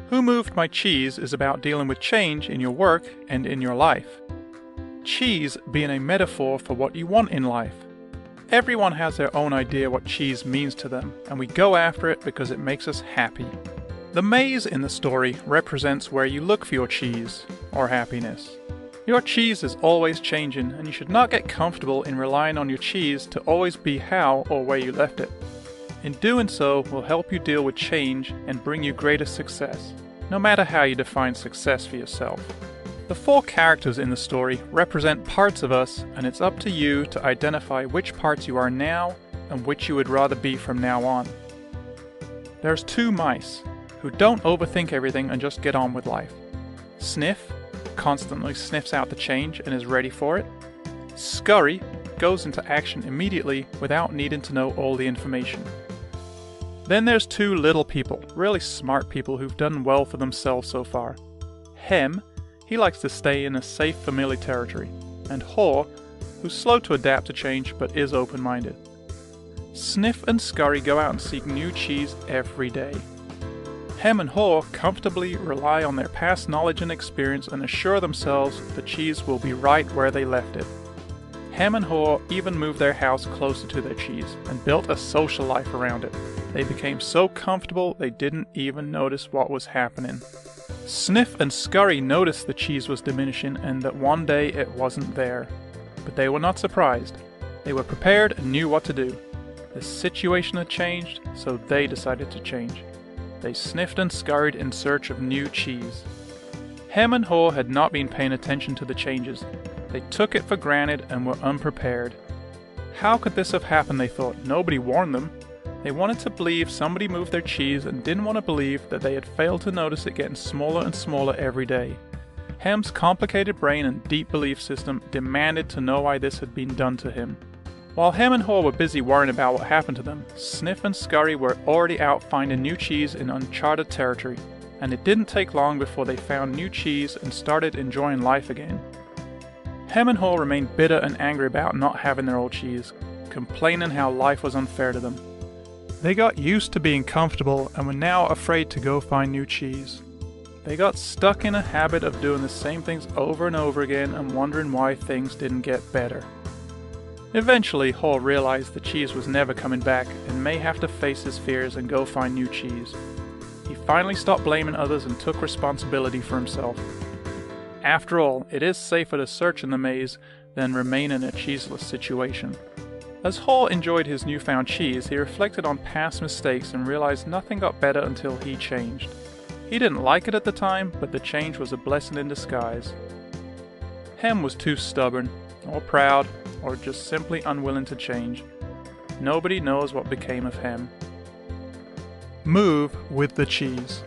Who Moved My Cheese is about dealing with change in your work and in your life. Cheese being a metaphor for what you want in life. Everyone has their own idea what cheese means to them, and we go after it because it makes us happy. The maze in the story represents where you look for your cheese, or happiness. Your cheese is always changing, and you should not get comfortable in relying on your cheese to always be how or where you left it. In doing so will help you deal with change and bring you greater success, no matter how you define success for yourself. The 4 characters in the story represent parts of us, and it's up to you to identify which parts you are now and which you would rather be from now on. There's 2 mice who don't overthink everything and just get on with life. Sniff constantly sniffs out the change and is ready for it. Scurry goes into action immediately without needing to know all the information. Then there's 2 little people, really smart people who've done well for themselves so far. Hem, he likes to stay in a safe, familiar territory, and Haw, who's slow to adapt to change but is open-minded. Sniff and Scurry go out and seek new cheese every day. Hem and Haw comfortably rely on their past knowledge and experience and assure themselves the cheese will be right where they left it. Hem and Haw even moved their house closer to their cheese and built a social life around it. They became so comfortable they didn't even notice what was happening. Sniff and Scurry noticed the cheese was diminishing and that one day it wasn't there. But they were not surprised. They were prepared and knew what to do. The situation had changed, so they decided to change. They sniffed and scurried in search of new cheese. Hem and Haw had not been paying attention to the changes. They took it for granted and were unprepared. How could this have happened, they thought? Nobody warned them. They wanted to believe somebody moved their cheese and didn't want to believe that they had failed to notice it getting smaller and smaller every day. Hem's complicated brain and deep belief system demanded to know why this had been done to him. While Hem and Haw were busy worrying about what happened to them, Sniff and Scurry were already out finding new cheese in uncharted territory, and it didn't take long before they found new cheese and started enjoying life again. Hem and Haw remained bitter and angry about not having their old cheese, complaining how life was unfair to them. They got used to being comfortable and were now afraid to go find new cheese. They got stuck in a habit of doing the same things over and over again and wondering why things didn't get better. Eventually, Haw realized the cheese was never coming back and may have to face his fears and go find new cheese. He finally stopped blaming others and took responsibility for himself. After all, it is safer to search in the maze than remain in a cheeseless situation. As Haw enjoyed his newfound cheese, he reflected on past mistakes and realized nothing got better until he changed. He didn't like it at the time, but the change was a blessing in disguise. Hem was too stubborn, or proud, or just simply unwilling to change. Nobody knows what became of Hem. Move with the cheese.